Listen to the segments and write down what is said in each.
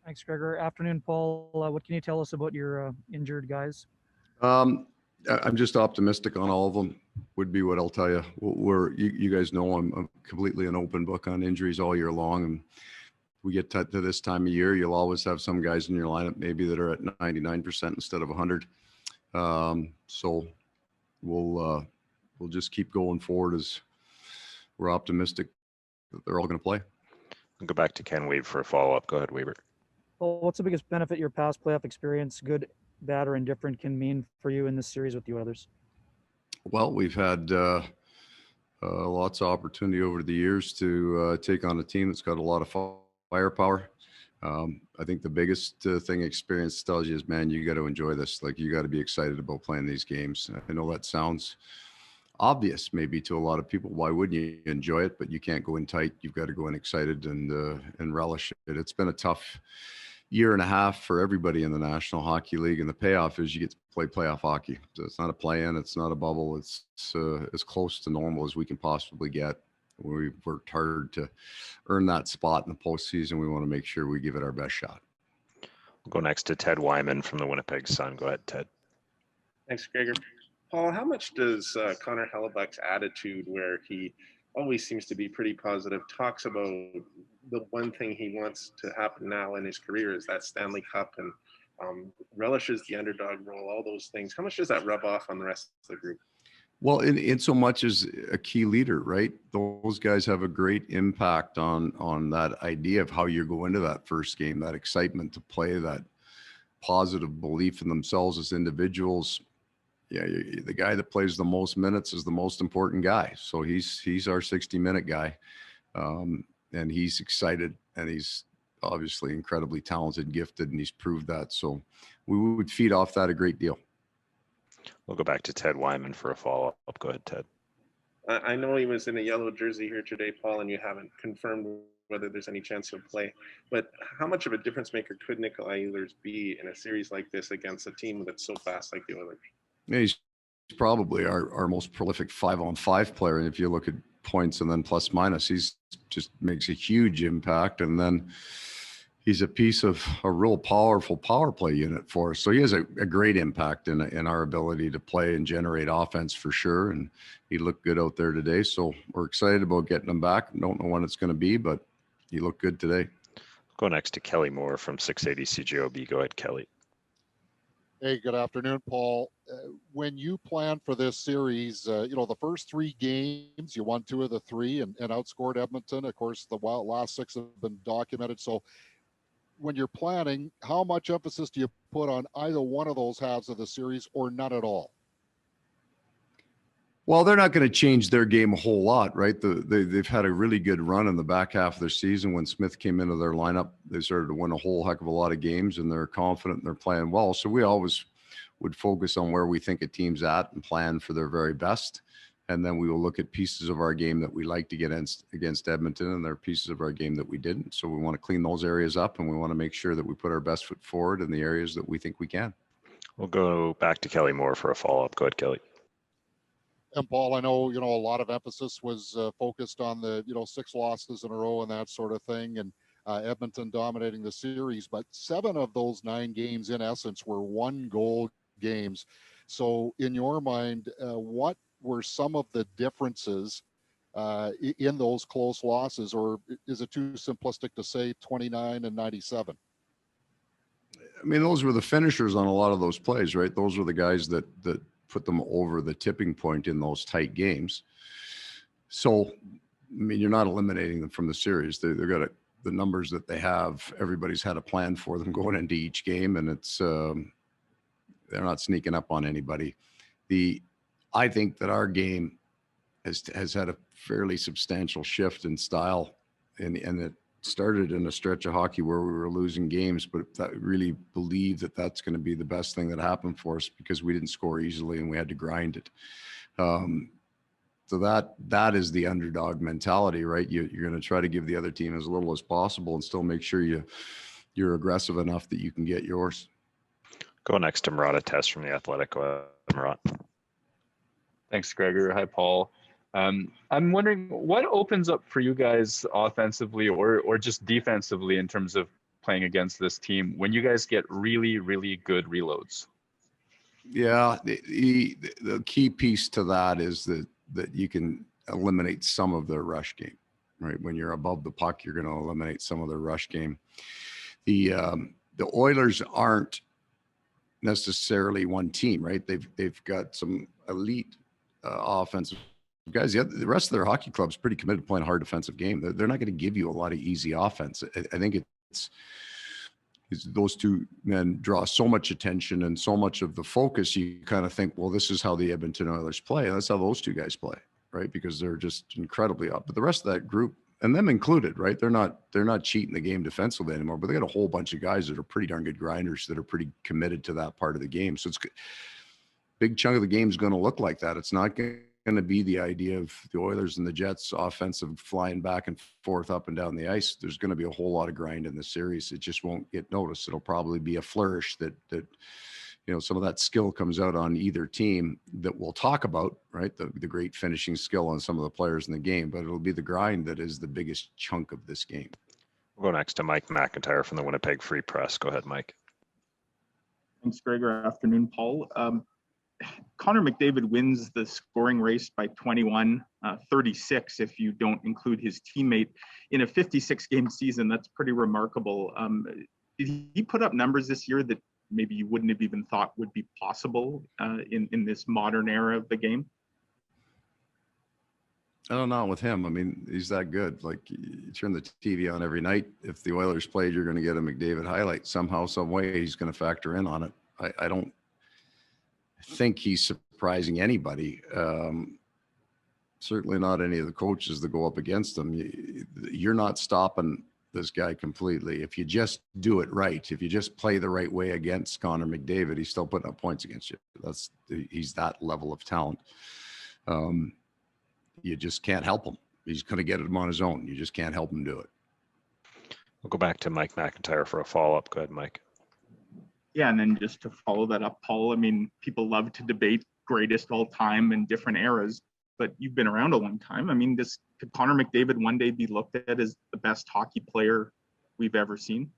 Thanks, Gregor. Afternoon, Paul. What can you tell us about your injured guys? Um, I'm just optimistic on all of them. Would be what I'll tell you. You guys know I'm completely an open book on injuries all year long, and we get to this time of year, you'll always have some guys in your lineup maybe that are at 99% instead of 100. So we'll just keep going forward as we're optimistic that they're all going to play. I'll go back to Ken Weaver for a follow-up. Go ahead, Weaver. Well, what's the biggest benefit your past playoff experience, good, bad, or indifferent, can mean for you in this series with the Oilers? Well, we've had lots of opportunity over the years to take on a team that's got a lot of firepower. I think the biggest thing experience tells you is, man, you got to enjoy this. Like, you got to be excited about playing these games. I know that sounds obvious maybe to a lot of people. Why wouldn't you enjoy it? But you can't go in tight. You've got to go in excited and relish it. It's been a tough year and a half for everybody in the National Hockey League, and the payoff is you get to play playoff hockey. So it's not a play-in, it's not a bubble. It's as close to normal as we can possibly get. We've worked hard to earn that spot in the postseason. We want to make sure we give it our best shot. We'll go next to Ted Wyman from the Winnipeg Sun. Go ahead, Ted. Thanks, Gregor. Paul, how much does Connor Hellebuyck's attitude, where he always seems to be pretty positive, talks about the one thing he wants to happen now in his career is that Stanley Cup, and relishes the underdog role, all those things. How much does that rub off on the rest of the group? Well, in so much as a key leader, right? Those guys have a great impact on that idea of how you go into that first game, that excitement to play, that positive belief in themselves as individuals. Yeah, the guy that plays the most minutes is the most important guy. So he's our 60-minute guy, and he's excited, and he's obviously incredibly talented, gifted, and he's proved that. So we would feed off that a great deal. We'll go back to Ted Wyman for a follow-up. Go ahead, Ted. I know he was in a yellow jersey here today, Paul, and you haven't confirmed whether there's any chance he'll play. But how much of a difference maker could Nikolaj Ehlers be in a series like this against a team that's so fast like the Oilers? Yeah, he's probably our most prolific 5-on-5 player. And if you look at points and then plus minus, he's just makes a huge impact. And then he's a piece of a real powerful power play unit for us. So he has a great impact in our ability to play and generate offense for sure. And he looked good out there today. So we're excited about getting him back. Don't know when it's going to be, but he looked good today. Go next to Kelly Moore from 680 CJOB. Go ahead, Kelly. Hey, good afternoon, Paul. When you plan for this series, the first 3 games, you won 2 of the 3 and outscored Edmonton. Of course, the last 6 have been documented. So when you're planning, how much emphasis do you put on either one of those halves of the series or none at all? Well, they're not going to change their game a whole lot, right? They've had a really good run in the back half of their season. When Smith came into their lineup, they started to win a whole heck of a lot of games, and they're confident and they're playing well. So we always would focus on where we think a team's at and plan for their very best. And then we will look at pieces of our game that we like to get against Edmonton, and there are pieces of our game that we didn't. So we want to clean those areas up, and we want to make sure that we put our best foot forward in the areas that we think we can. We'll go back to Kelly Moore for a follow-up. Go ahead, Kelly. And Paul, I know, a lot of emphasis was focused on the, 6 losses in a row and that sort of thing, and Edmonton dominating the series, but 7 of those 9 games in essence were 1-goal games. So in your mind, what were some of the differences in those close losses, or is it too simplistic to say 29 and 97? I mean, those were the finishers on a lot of those plays, right? Those were the guys that put them over the tipping point in those tight games. So, I mean, you're not eliminating them from the series. They've got the numbers that they have. Everybody's had a plan for them going into each game, and it's they're not sneaking up on anybody. I think that our game has had a fairly substantial shift in style, and it started in a stretch of hockey where we were losing games, but that really believed that that's going to be the best thing that happened for us because we didn't score easily and we had to grind it. So that is the underdog mentality, right? You're going to try to give the other team as little as possible and still make sure you're aggressive enough that you can get yours. Go next to Murat Test from The Athletic. Murat. Thanks, Gregor. Hi, Paul. I'm wondering what opens up for you guys offensively or just defensively in terms of playing against this team when you guys get really, really good reloads? Yeah, the key piece to that is that you can eliminate some of their rush game, right? When you're above the puck, you're going to eliminate some of their rush game. The Oilers aren't necessarily one team, right? They've got some elite offensive guys. The rest of their hockey club's pretty committed to playing a hard defensive game. They're not going to give you a lot of easy offense. I think it's those two men draw so much attention and so much of the focus. You kind of think, well, this is how the Edmonton Oilers play. And that's how those two guys play, right? Because they're just incredibly up. But the rest of that group, and them included, right? They're not cheating the game defensively anymore, but they got a whole bunch of guys that are pretty darn good grinders that are pretty committed to that part of the game. So it's big chunk of the game is going to look like that. It's not going to be the idea of the Oilers and the Jets offensive flying back and forth up and down the ice. There's going to be a whole lot of grind in the series. It just won't get noticed. It'll probably be a flourish that some of that skill comes out on either team that we'll talk about, right? The great finishing skill on some of the players in the game, but it'll be the grind that is the biggest chunk of this game. We'll go next to Mike McIntyre from the Winnipeg Free Press. Go ahead, Mike. Thanks, Gregor. Afternoon, Paul. Connor McDavid wins the scoring race by 21-36 if you don't include his teammate in a 56-game season. That's pretty remarkable. Did he put up numbers this year that maybe you wouldn't have even thought would be possible in this modern era of the game? I don't know with him. I mean, he's that good. Like, you turn the TV on every night. If the Oilers played, you're going to get a McDavid highlight somehow, some way. He's going to factor in on it. I don't think he's surprising anybody. Certainly not any of the coaches that go up against him. You're not stopping this guy completely. If you just do it right, if you just play the right way against Connor McDavid, he's still putting up points against you. He's that level of talent. You just can't help him. He's going to get him on his own. You just can't help him do it. We'll go back to Mike McIntyre for a follow-up. Go ahead, Mike. Yeah, and then just to follow that up, Paul, I mean, people love to debate greatest all time in different eras, but you've been around a long time. I mean, could Connor McDavid one day be looked at as the best hockey player we've ever seen?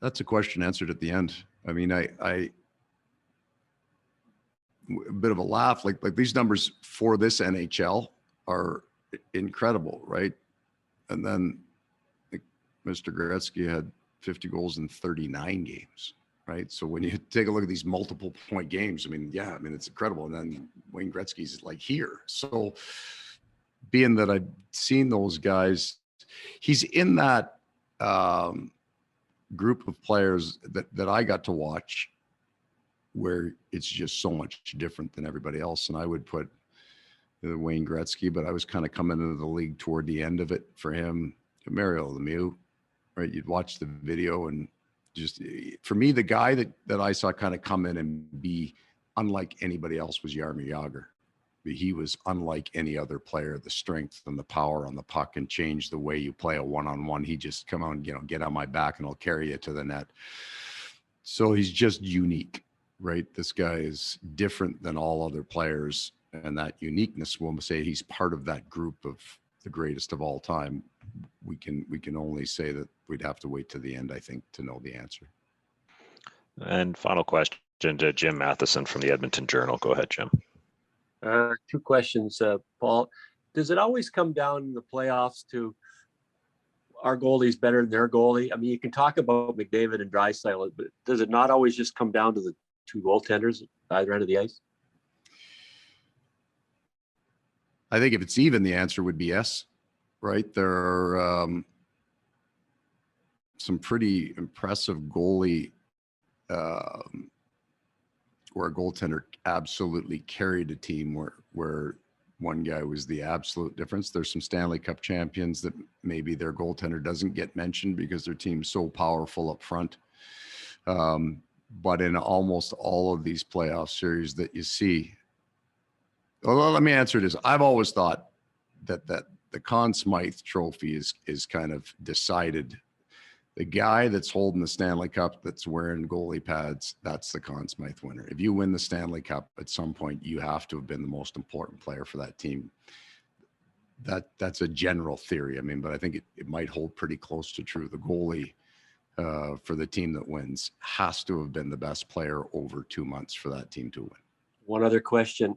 That's a question answered at the end. I mean, a bit of a laugh, like these numbers for this NHL are incredible, right? And then Mr. Gretzky had 50 goals in 39 games, right? So when you take a look at these multiple point games, I mean, it's incredible. And then Wayne Gretzky's like here. So being that I've seen those guys, he's in that group of players that I got to watch where it's just so much different than everybody else. And I would put Wayne Gretzky, but I was kind of coming into the league toward the end of it for him. Mario Lemieux, right? You'd watch the video, and just for me, the guy that I saw kind of come in and be unlike anybody else was Jaromir Jagr. He was unlike any other player. The strength and the power on the puck and change the way you play a one-on-one. He just come on, get on my back and I'll carry you to the net. So he's just unique, right? This guy is different than all other players, and that uniqueness will say he's part of that group of the greatest of all time. We can only say that we'd have to wait to the end, I think, to know the answer. And final question to Jim Matheson from the Edmonton Journal. Go ahead, Jim. Two questions, Paul. Does it always come down in the playoffs to our goalie's better than their goalie? I mean, you can talk about McDavid and Draisaitl, but does it not always just come down to the two goaltenders at either end of the ice? I think if it's even, the answer would be yes, right? There are some pretty impressive goalie where a goaltender absolutely carried a team where one guy was the absolute difference. There's some Stanley Cup champions that maybe their goaltender doesn't get mentioned because their team's so powerful up front. But in almost all of these playoff series that you see, well, let me answer this. I've always thought that the Conn Smythe Trophy is kind of decided. The guy that's holding the Stanley Cup that's wearing goalie pads, that's the Conn Smythe winner. If you win the Stanley Cup at some point, you have to have been the most important player for that team. that's a general theory. I mean, but I think it might hold pretty close to true. The goalie for the team that wins has to have been the best player over 2 months for that team to win. One other question.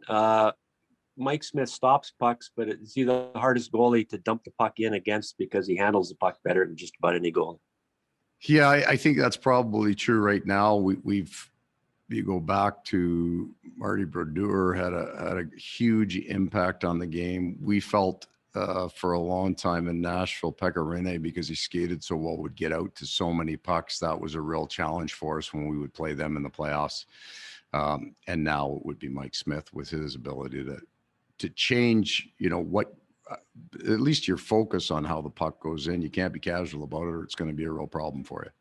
Mike Smith stops pucks, but is he the hardest goalie to dump the puck in against because he handles the puck better than just about any goalie? Yeah, I think that's probably true right now. You go back to Marty Brodeur had a huge impact on the game. We felt for a long time in Nashville, Pekka Rinne, because he skated so well, would get out to so many pucks. That was a real challenge for us when we would play them in the playoffs. And now it would be Mike Smith with his ability to change, what at least your focus on how the puck goes in. You can't be casual about it or it's going to be a real problem for you.